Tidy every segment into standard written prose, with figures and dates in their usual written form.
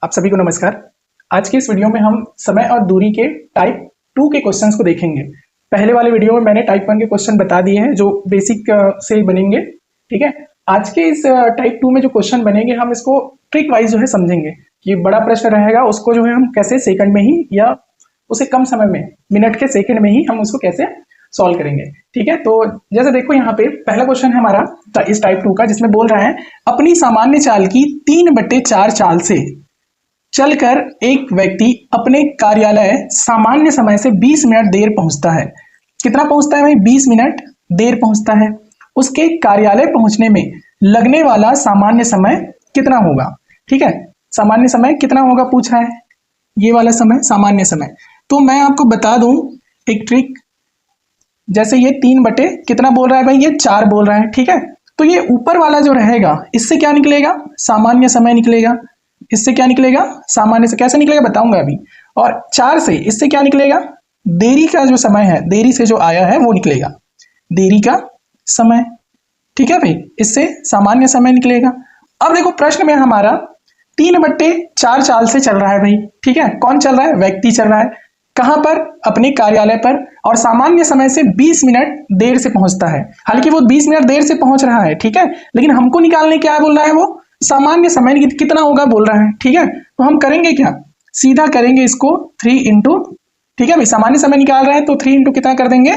आप सभी को नमस्कार। आज के इस वीडियो में हम समय और दूरी के टाइप 2 के क्वेश्चंस को देखेंगे। पहले वाले वीडियो में मैंने टाइप 1 के क्वेश्चन बता दिए हैं जो बेसिक से बनेंगे। ठीक है, आज के इस टाइप 2 में जो क्वेश्चन बनेंगे हम इसको ट्रिक वाइज जो है समझेंगे कि बड़ा प्रश्न रहेगा उसको जो है हम कैसे सेकंड में ही या उसे कम समय में मिनट के सेकंड में ही हम उसको कैसे सॉल्व करेंगे। ठीक है, तो जैसे देखो यहाँ पे पहला क्वेश्चन है हमारा इस टाइप 2 का, जिसमें बोल रहा है अपनी सामान्य चाल की 3/4 चाल से चलकर एक व्यक्ति अपने कार्यालय सामान्य समय से 20 मिनट देर पहुंचता है। कितना पहुंचता है भाई? 20 मिनट देर पहुंचता है। उसके कार्यालय पहुंचने में लगने वाला सामान्य समय कितना होगा? ठीक है, सामान्य समय कितना होगा पूछ रहा है, ये वाला समय सामान्य समय। तो मैं आपको बता दूं एक ट्रिक, जैसे ये 3 बटे कितना बोल रहा है भाई? ये 4 बोल रहा है। ठीक है, तो ये ऊपर वाला जो रहेगा इससे क्या निकलेगा? सामान्य समय निकलेगा। इससे क्या निकलेगा? सामान्य से। कैसे निकलेगा बताऊंगा अभी। और 4 से इससे क्या निकलेगा? देरी का जो समय है, देरी से जो आया है वो निकलेगा, देरी का समय। ठीक है भाई, इससे सामान्य समय निकलेगा। अब देखो प्रश्न में हमारा 3/4 चाल से चल रहा है भाई। ठीक है, कौन चल रहा है? व्यक्ति चल रहा है। कहां पर? अपने कार्यालय पर। और सामान्य समय से 20 मिनट देर से पहुंचता है। हालांकि वो 20 मिनट देर से पहुंच रहा है, ठीक है, लेकिन हमको निकालने क्या बोल रहा है? वो सामान्य समय कितना होगा बोल रहा है। ठीक है, तो हम करेंगे क्या? सीधा करेंगे इसको 3 इंटू, ठीक है भाई, सामान्य समय निकाल रहे हैं तो 3 इंटू कितना कर देंगे?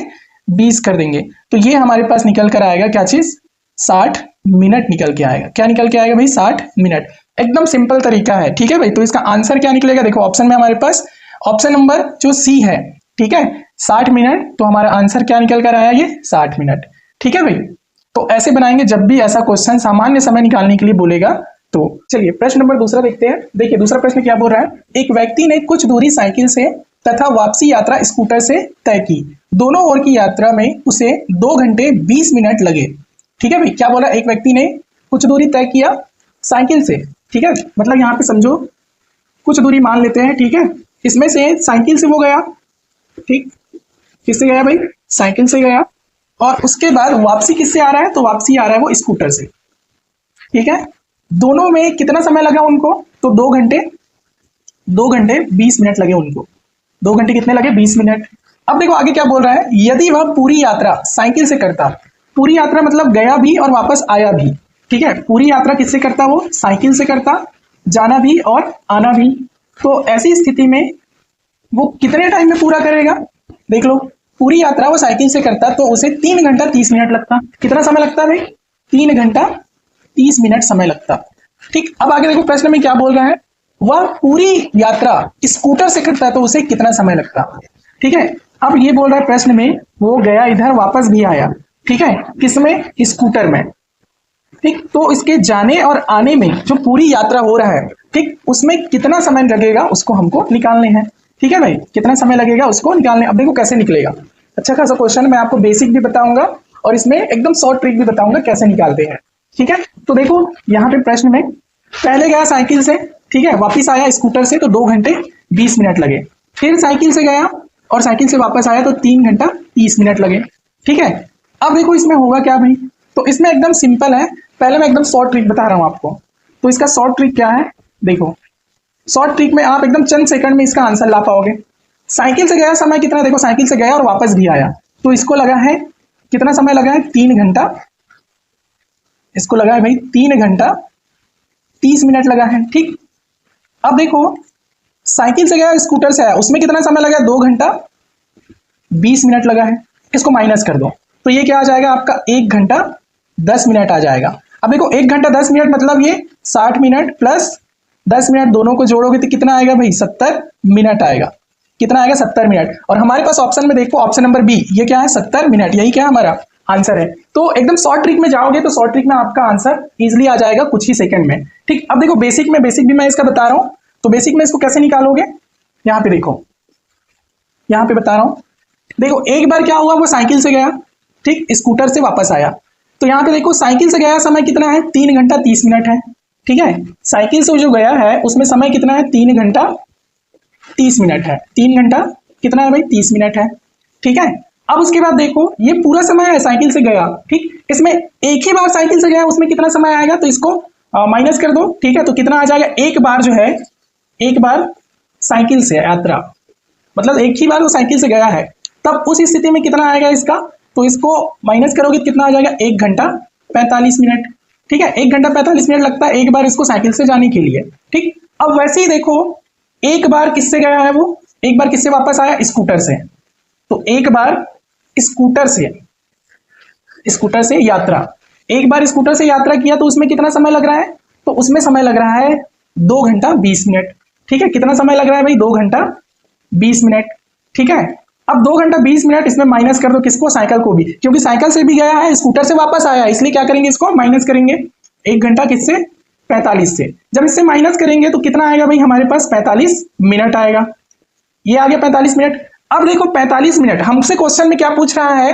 20 कर देंगे। तो ये हमारे पास निकल कर आएगा क्या चीज? 60 मिनट निकल के आएगा। क्या निकल के आएगा भाई? 60 मिनट। एकदम सिंपल तरीका है। ठीक है भाई, तो इसका आंसर क्या निकलेगा? देखो ऑप्शन में हमारे पास ऑप्शन नंबर जो सी है, ठीक है, 60 मिनट। तो हमारा आंसर क्या निकल कर आया? ये 60 मिनट। ठीक है भाई, तो ऐसे बनाएंगे जब भी ऐसा क्वेश्चन सामान्य समय निकालने के लिए बोलेगा। तो चलिए प्रश्न नंबर दूसरा देखते हैं। देखिए दूसरा प्रश्न क्या बोल रहा है? एक व्यक्ति ने कुछ दूरी साइकिल से तथा वापसी यात्रा स्कूटर से तय की। दोनों ओर की यात्रा में उसे 2 घंटे 20 मिनट लगे। ठीक है भाई, क्या बोला? एक व्यक्ति ने कुछ दूरी तय किया साइकिल से। ठीक है, मतलब यहाँ पे समझो कुछ दूरी मान लेते हैं। ठीक है, इसमें से साइकिल से वो गया, ठीक, किससे गया भाई? साइकिल से गया। और उसके बाद वापसी किससे आ रहा है? तो वापसी आ रहा है वो स्कूटर से। ठीक है, दोनों में कितना समय लगा उनको? तो 2 घंटे 20 मिनट लगे उनको। 2 घंटे कितने लगे? 20 मिनट। अब देखो आगे क्या बोल रहा है? यदि वह पूरी यात्रा साइकिल से करता, पूरी यात्रा मतलब गया भी और वापस आया भी। ठीक है, पूरी यात्रा किससे करता? वो साइकिल से करता, जाना भी और आना भी। तो ऐसी स्थिति में वो कितने टाइम में पूरा करेगा? देख लो, पूरी यात्रा वो साइकिल से करता तो उसे 3 घंटा 30 मिनट लगता। कितना समय लगता भाई? 3 घंटा 30 मिनट समय लगता। ठीक, अब आगे देखो प्रश्न में क्या बोल रहा है? वह पूरी यात्रा स्कूटर से करता तो उसे कितना समय लगता? ठीक है, अब ये बोल रहा है प्रश्न में वो गया इधर वापस भी आया। ठीक है, किसमें? स्कूटर में। ठीक, तो इसके जाने और आने में जो पूरी यात्रा हो रहा है, ठीक, उसमें कितना समय लगेगा उसको हमको निकालने हैं। ठीक है भाई, कितना समय लगेगा उसको निकालने। अब देखो कैसे निकलेगा। अच्छा खासा क्वेश्चन, मैं आपको बेसिक भी बताऊंगा और इसमें एकदम शॉर्ट ट्रिक भी बताऊंगा कैसे निकालते हैं। ठीक है, तो देखो यहाँ पे प्रश्न में पहले गया साइकिल से, ठीक है, वापिस आया स्कूटर से तो 2 घंटे 20 मिनट लगे। फिर साइकिल से गया और साइकिल से वापस आया तो 3 घंटा 30 मिनट लगे। ठीक है, अब देखो इसमें होगा क्या भाई? तो इसमें एकदम सिंपल है। पहले मैं एकदम शॉर्ट ट्रिक बता रहा हूँ आपको। तो इसका शॉर्ट ट्रिक क्या है? देखो शॉर्ट ट्रिक में आप एकदम चंद सेकंड में इसका आंसर ला पाओगे। साइकिल से गया समय कितना? देखो साइकिल से गया और वापस भी आया तो इसको लगा है कितना समय लगा है? 3 घंटा। इसको लगा है भाई 3 घंटा 30 मिनट लगा है। ठीक, अब देखो साइकिल से गया स्कूटर से आया, उसमें कितना समय लगा? 2 घंटा 20 मिनट लगा है। इसको माइनस कर दो तो ये क्या आ जाएगा आपका? 1 घंटा 10 मिनट आ जाएगा। अब देखो 1 घंटा 10 मिनट मतलब ये 60 मिनट प्लस 10 मिनट दोनों को जोड़ोगे तो कितना आएगा भाई? 70 मिनट आएगा। कितना आएगा? 70 मिनट। और हमारे पास ऑप्शन में देखो ऑप्शन नंबर बी, ये क्या है? 70 मिनट। यही क्या हमारा आंसर है। तो एकदम शॉर्ट ट्रिक में जाओगे तो शॉर्ट ट्रिक में आपका आंसर इजिली आ जाएगा कुछ ही सेकंड में। ठीक, अब देखो बेसिक भी मैं इसका बता रहा हूं। तो बेसिक में इसको कैसे निकालोगे? यहाँ पे देखो, यहाँ पे बता रहा हूं। देखो एक बार क्या हुआ, वो साइकिल से गया, ठीक, स्कूटर से वापस आया। तो यहाँ पे देखो साइकिल से गया समय कितना है? 3 घंटा 30 मिनट है। ठीक है, साइकिल से जो गया है उसमें समय कितना है? 3 घंटा 30 मिनट है। 3 घंटा कितना है भाई? 30 मिनट है। ठीक है, अब उसके बाद देखो ये पूरा समय है साइकिल से गया। ठीक, इसमें एक ही बार साइकिल से गया उसमें कितना समय आएगा? तो इसको माइनस कर दो। ठीक है, तो कितना आ जाएगा? एक बार जो है एक बार साइकिल से यात्रा, मतलब एक ही बार वो साइकिल से गया है, तब उस स्थिति में कितना आएगा इसका, तो इसको माइनस करोगे कितना आ जाएगा, 1 घंटा 45 मिनट। ठीक है, 1 घंटा 45 मिनट लगता है एक बार इसको साइकिल से जाने के लिए। ठीक, अब वैसे ही देखो एक बार किससे गया है वो, एक बार किससे वापस आया, स्कूटर से। तो एक बार स्कूटर से यात्रा, एक बार स्कूटर से यात्रा किया तो उसमें कितना समय लग रहा है, तो उसमें समय लग रहा है 2 घंटा 20 मिनट। ठीक है, कितना समय लग रहा है भाई, 2 घंटा 20 मिनट। ठीक है, अब 2 घंटा 20 मिनट इसमें माइनस कर दो, किसको, साइकिल को भी, क्योंकि साइकिल से भी गया है स्कूटर से वापस आया, इसलिए क्या करेंगे, इसको माइनस करेंगे। 1 घंटा किससे, 45 से। जब इससे माइनस करेंगे तो कितना आएगा भाई हमारे पास, 45 मिनट आएगा। ये आ गया 45 मिनट। अब देखो 45 मिनट हमसे क्वेश्चन में क्या पूछ रहा है,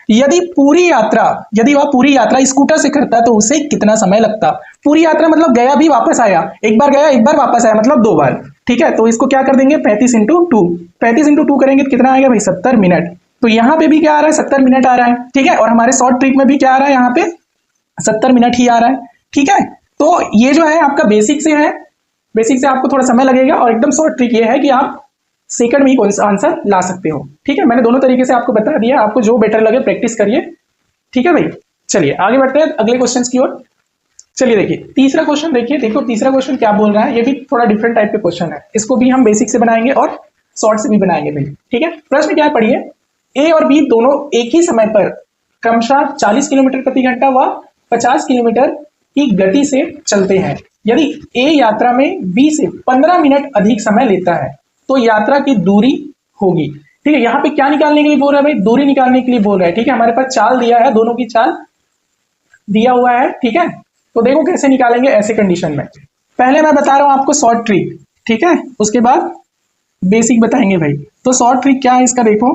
यदि वह पूरी यात्रा स्कूटर से करता तो उसे कितना समय लगता। पूरी यात्रा मतलब गया भी वापस आया, एक बार गया एक बार वापस आया, मतलब 2 बार। ठीक है, तो इसको क्या कर देंगे, 35 इंटू 2 करेंगे तो कितना आएगा भाई, 70 मिनट। तो यहाँ पे भी क्या आ रहा है, 70 मिनट आ रहा है। ठीक है, और हमारे शॉर्ट ट्रिक में भी क्या आ रहा है, यहाँ पे 70 मिनट ही आ रहा है। ठीक है, तो ये जो है आपका बेसिक से है, बेसिक से आपको थोड़ा समय लगेगा, और एकदम शॉर्ट ट्रिक ये है कि आप सेकंड में ही आंसर ला सकते हो। ठीक है, मैंने दोनों तरीके से आपको बता दिया, आपको जो बेटर लगे प्रैक्टिस करिए। ठीक है भाई, चलिए आगे बढ़ते हैं अगले क्वेश्चन की ओर। चलिए देखिए तीसरा क्वेश्चन, देखो तीसरा क्वेश्चन क्या बोल रहा है, ये भी थोड़ा डिफरेंट टाइप के क्वेश्चन है, इसको भी हम बेसिक से बनाएंगे और शॉर्ट से भी बनाएंगे भाई। ठीक है, प्रश्न क्या है पढ़िए, ए और बी दोनों एक ही समय पर क्रमशः 40 किलोमीटर प्रति घंटा व 50 किलोमीटर की गति से चलते हैं। यदि ए यात्रा में बी से 15 मिनट अधिक समय लेता है तो यात्रा की दूरी होगी। ठीक है, यहाँ पे क्या निकालने के लिए बोल रहा है भाई, दूरी निकालने के लिए बोल रहा है। ठीक है, हमारे पास चाल दिया है, दोनों की चाल दिया हुआ है। ठीक है, तो देखो कैसे निकालेंगे ऐसे कंडीशन में। पहले मैं बता रहा हूं आपको शॉर्ट ट्रिक, ठीक है, उसके बाद बेसिक बताएंगे भाई। तो शॉर्ट ट्रिक क्या है इसका, देखो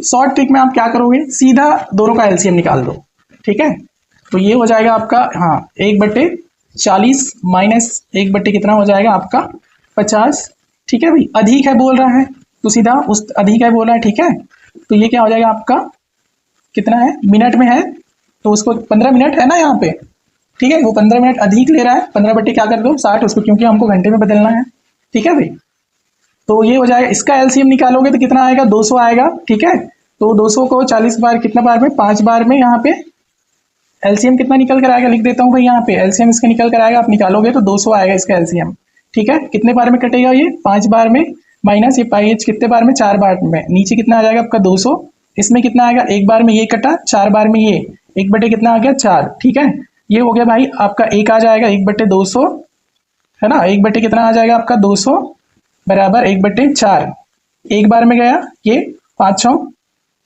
शॉर्ट ट्रिक में आप क्या करोगे, सीधा दोनों का एलसीएम निकाल दो। ठीक है, तो ये हो जाएगा आपका, हाँ 1/40 माइनस 1/ कितना हो जाएगा आपका 50। ठीक है भाई, अधिक है बोल रहा है तो सीधा उस अधिक है बोल रहा है। ठीक है, तो ये क्या हो जाएगा आपका, कितना है मिनट में है तो उसको 15 मिनट है ना यहाँ पे। ठीक है, वो 15 मिनट अधिक ले रहा है, 15 क्या कर दो 60 उसको, क्योंकि हमको घंटे में बदलना है। ठीक है भाई, तो ये हो जाएगा, इसका एलसीएम निकालोगे तो कितना आएगा, 200 आएगा। ठीक है, तो 200 को 40 बार, कितना बार में, 5 बार में, यहाँ पे एलसीएम कितना निकल कर आएगा, लिख देता हूँ भाई यहाँ पे एलसीएम इसका निकल कर आएगा, आप निकालोगे तो 200 आएगा इसका एलसीएम। ठीक है, कितने बार में कटेगा ये, 5 बार में, माइनस ये पाई एच कितने बार में, 4 बार में, नीचे कितना आ जाएगा आपका 200, इसमें कितना आएगा, 1 बार में ये कटा, 4 बार में ये 1/, कितना आ गया 4। ठीक है, ये हो गया भाई आपका 1 आ जाएगा 1/200, है ना, 1/ कितना आ जाएगा आपका 200 बराबर 1/4, 1 बार में गया ये 5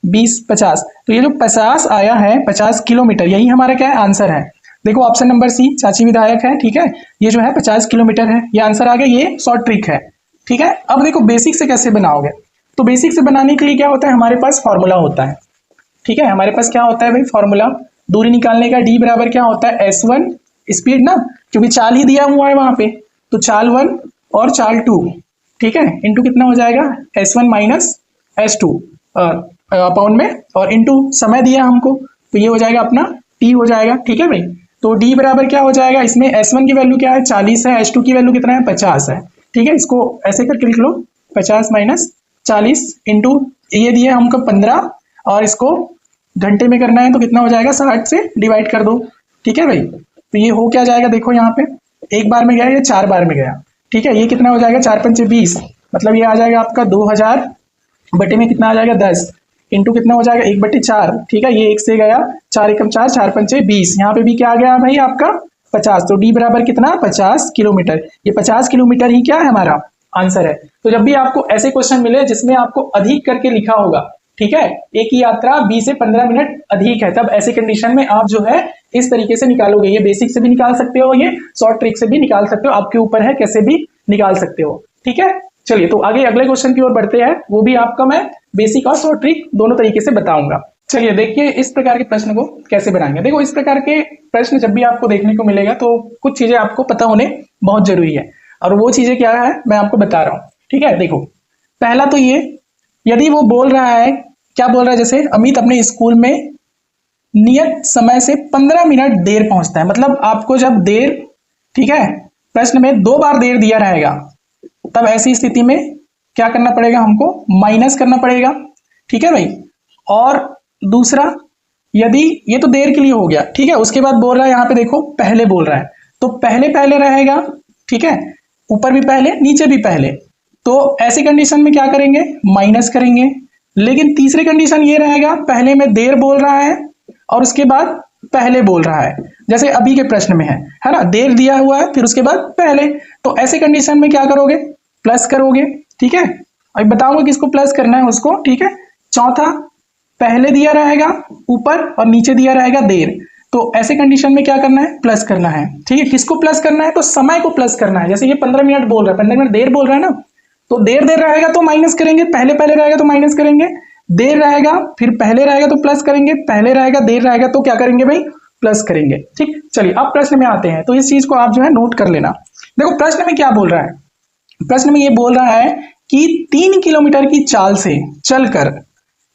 20 50, तो ये जो 50 आया है 50 किलोमीटर, यही हमारा क्या है आंसर है। देखो ऑप्शन नंबर सी चाची विधायक है। ठीक है, ये जो है 50 किलोमीटर है, ये आंसर आ गया, ये शॉर्ट ट्रिक है। ठीक है, अब देखो बेसिक से कैसे बनाओगे, तो बेसिक से बनाने के लिए क्या होता है, हमारे पास फॉर्मूला होता है। ठीक है, हमारे पास क्या होता है भाई, फॉर्मूला दूरी निकालने का, डी बराबर क्या होता है S1 स्पीड ना, क्योंकि चाल ही दिया हुआ है वहां पे, तो चाल 1 और चाल 2, ठीक है, इंटू कितना हो जाएगा S1 माइनस S2 पाउंड में, और इंटू समय दिया हमको, तो ये हो जाएगा अपना T हो जाएगा। ठीक है भाई, तो D बराबर क्या हो जाएगा, इसमें S1 की वैल्यू क्या है 40 है, S2 की वैल्यू कितना है 50 है। ठीक है, इसको ऐसे करके लिख लो, 50 माइनस 40 इंटू ये दिया हमको 15, और इसको घंटे में करना है तो कितना हो जाएगा 60 से डिवाइड कर दो। ठीक है भाई, तो ये हो क्या जाएगा, देखो यहाँ पे 1 बार में गया, ये 4 बार में गया। ठीक है, ये कितना हो जाएगा 4 पंचे 20, मतलब ये आ जाएगा आपका 2000 बटे में कितना आ जाएगा 10, इंटू कितना हो जाएगा 1/4। ठीक है, ये 1 से गया, 4 एकम 4, 4 पंचे 20, यहाँ पे भी क्या आ गया भाई आपका 50, तो डी बराबर कितना 50 किलोमीटर, ये 50 किलोमीटर ही क्या है हमारा आंसर है। तो जब भी आपको ऐसे क्वेश्चन मिले जिसमें आपको अधिक करके लिखा होगा, ठीक है, एक ही यात्रा 20 से 15 मिनट अधिक है, तब ऐसे कंडीशन में आप जो है इस तरीके से निकालोगे। ये बेसिक से भी निकाल सकते हो, ये शॉर्ट ट्रिक से भी निकाल सकते हो, आपके ऊपर है कैसे भी निकाल सकते हो। ठीक है, चलिए तो आगे अगले क्वेश्चन की ओर बढ़ते हैं, वो भी आपका मैं बेसिक और शॉर्ट ट्रिक दोनों तरीके से बताऊंगा। चलिए देखिए इस प्रकार के प्रश्न को कैसे बनाएंगे। देखो इस प्रकार के प्रश्न जब भी आपको देखने को मिलेगा तो कुछ चीजें आपको पता होने बहुत जरूरी है, और वो चीजें क्या है मैं आपको बता रहा हूँ। ठीक है, देखो पहला तो ये, यदि वो बोल रहा है, क्या बोल रहा है, जैसे अमित अपने स्कूल में नियत समय से 15 मिनट देर पहुंचता है, मतलब आपको जब देर, ठीक है प्रश्न में 2 बार देर दिया रहेगा, तब ऐसी स्थिति में क्या करना पड़ेगा, हमको माइनस करना पड़ेगा। ठीक है भाई। और दूसरा, यदि ये तो देर के लिए हो गया, ठीक है, उसके बाद बोल रहा है यहाँ पे देखो पहले बोल रहा है, तो पहले पहले रहेगा, ठीक है, ऊपर भी पहले नीचे भी पहले, तो ऐसी कंडीशन में क्या करेंगे, माइनस करेंगे। लेकिन तीसरी कंडीशन ये रहेगा, पहले में देर बोल रहा है और उसके बाद पहले बोल रहा है, जैसे अभी के प्रश्न में है ना, देर दिया हुआ है फिर उसके बाद पहले, तो ऐसे कंडीशन में क्या करोगे, प्लस करोगे। ठीक है, अब बताऊंगा किसको प्लस करना है उसको। ठीक है, चौथा, पहले दिया रहेगा ऊपर और नीचे दिया रहेगा देर, तो ऐसे कंडीशन में क्या करना है, प्लस करना है। ठीक है, किसको प्लस करना है, तो समय को प्लस करना है। जैसे ये 15 मिनट बोल रहा है, 15 मिनट देर बोल रहा है ना, तो देर देर रहेगा तो माइनस करेंगे, पहले पहले रहेगा तो माइनस करेंगे, देर रहेगा फिर पहले रहेगा तो प्लस करेंगे, पहले रहेगा देर रहेगा तो क्या करेंगे भाई, प्लस करेंगे। ठीक, चलिए अब प्रश्न में आते हैं, तो इस चीज को आप जो है नोट कर लेना। देखो प्रश्न में क्या बोल रहा है, प्रश्न में ये बोल रहा है कि 3 किलोमीटर की चाल से चलकर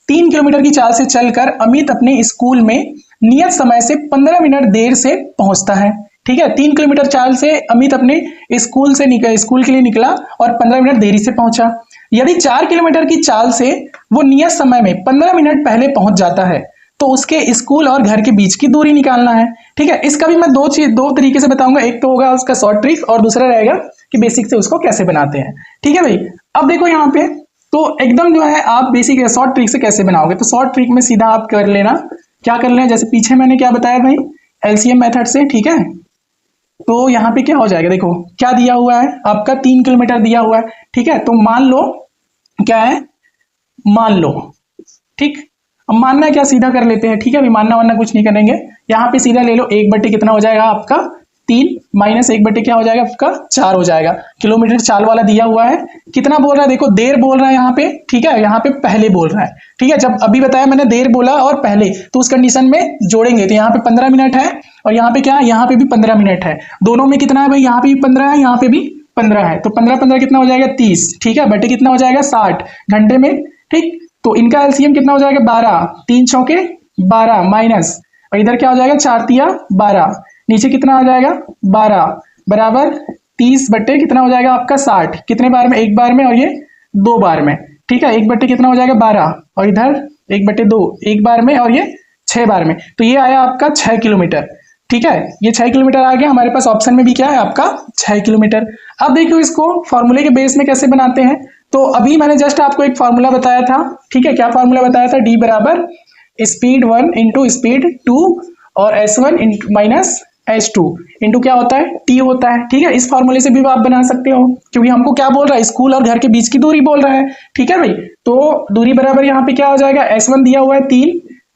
3 किलोमीटर की चाल से चलकर अमित अपने स्कूल में नियत समय से 15 मिनट देर से पहुंचता है। ठीक है, 3 किलोमीटर चाल से अमित अपने स्कूल के लिए निकला और 15 मिनट देरी से पहुंचा। यदि 4 किलोमीटर की चाल से वो नियत समय में 15 मिनट पहले पहुंच जाता है, तो उसके स्कूल और घर के बीच की दूरी निकालना है। ठीक है, इसका भी मैं दो तरीके से बताऊंगा, एक तो होगा उसका शॉर्ट ट्रिक और दूसरा रहेगा कि बेसिक से उसको कैसे बनाते हैं। ठीक है भाई, अब देखो यहाँ पे तो एकदम जो है आप बेसिक शॉर्ट ट्रिक से कैसे बनाओगे, तो शॉर्ट ट्रिक में सीधा आप कर लेना, क्या कर लेना, जैसे पीछे मैंने क्या बताया भाई, एलसीएम मेथड से। ठीक है, तो यहाँ पे क्या हो जाएगा, देखो क्या दिया हुआ है आपका, 3 किलोमीटर दिया हुआ है। ठीक है, तो मान लो क्या है, मान लो, ठीक, अब मानना है क्या, सीधा कर लेते हैं। ठीक है, अभी मानना वानना कुछ नहीं करेंगे, यहाँ पे सीधा ले लो, 1/, कितना हो जाएगा आपका 3 माइनस 1/, क्या हो जाएगा आपका 4 हो जाएगा। किलोमीटर चाल वाला दिया हुआ है, कितना बोल रहा है, देखो देर बोल रहा है यहाँ पे। ठीक है, यहाँ पे पहले बोल रहा है। ठीक है, जब अभी बताया मैंने देर बोला और पहले, तो उस कंडीशन में जोड़ेंगे, तो यहाँ पे 15 मिनट है और यहाँ पे क्या है, यहाँ पे भी 15 मिनट है, दोनों में कितना है भाई, यहाँ पे भी 15 है, यहाँ पे भी 15 है, तो 15 कितना हो जाएगा 30। ठीक है, बटे कितना हो जाएगा 60 घंटे में। ठीक, तो इनका एलसीएम कितना हो जाएगा 12, 3 चौके 12 माइनस, और इधर क्या हो जाएगा 4 तिया 12, नीचे कितना आ जाएगा 12 बराबर 30 बट्टे कितना हो जाएगा आपका 60, कितने बार में, एक बार में और ये 2 बार में। ठीक है, 1/, कितना हो जाएगा 12 और इधर 1/2 एक बार में और ये 6 बार में, तो ये आया आपका 6 किलोमीटर। ठीक है, ये 6 किलोमीटर आ गया हमारे पास, ऑप्शन में भी क्या है आपका 6 किलोमीटर। अब देखो इसको फॉर्मूले के बेस में कैसे बनाते हैं, तो अभी मैंने जस्ट आपको एक फार्मूला बताया था। ठीक है, क्या फार्मूला बताया था, डी बराबर स्पीड 1 इंटू स्पीड 2 और S1 माइनस S2 इंटू क्या होता है, टी होता है। ठीक है, इस फार्मूले से भी आप बना सकते हो, क्योंकि हमको क्या बोल रहा है, स्कूल और घर के बीच की दूरी बोल रहा है। ठीक है भाई, तो दूरी बराबर यहाँ पे क्या हो जाएगा, S1 दिया हुआ है 3,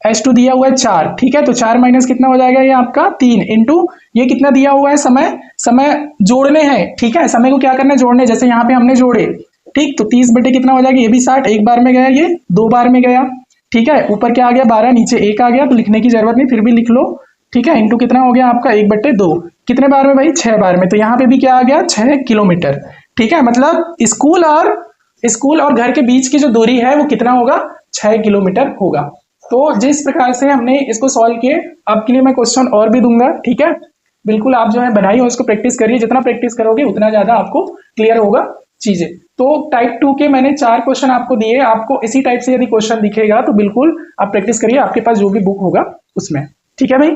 S2 दिया हुआ है 4। ठीक है, तो 4 माइनस कितना हो जाएगा, ये आपका 3 इंटू ये कितना दिया हुआ है, समय जोड़ने हैं। ठीक है, समय को क्या करना है, जोड़ने, जैसे यहाँ पे हमने जोड़े। ठीक, तो 30/, कितना हो जाएगा, ये भी 60, एक बार में गया, ये 2 बार में गया। ठीक है, ऊपर क्या आ गया 12, नीचे 1 आ गया, तो लिखने की जरूरत नहीं, फिर भी लिख लो। ठीक है, इंटू कितना हो गया आपका 1/2, कितने बार में भाई 6 बार में, तो यहाँ पे भी क्या आ गया 6 किलोमीटर। ठीक है, मतलब स्कूल और घर के बीच की जो दूरी है वो कितना होगा, 6 किलोमीटर होगा। तो जिस प्रकार से हमने इसको सॉल्व किए, आपके लिए मैं क्वेश्चन और भी दूंगा। ठीक है, बिल्कुल आप जो है बनाइए और उसको प्रैक्टिस करिए, जितना प्रैक्टिस करोगे उतना ज्यादा आपको क्लियर होगा चीजें। तो टाइप 2 के मैंने 4 क्वेश्चन आपको दिए, आपको इसी टाइप से यदि क्वेश्चन दिखेगा तो बिल्कुल आप प्रैक्टिस करिए, आपके पास जो भी बुक होगा उसमें। ठीक है भाई।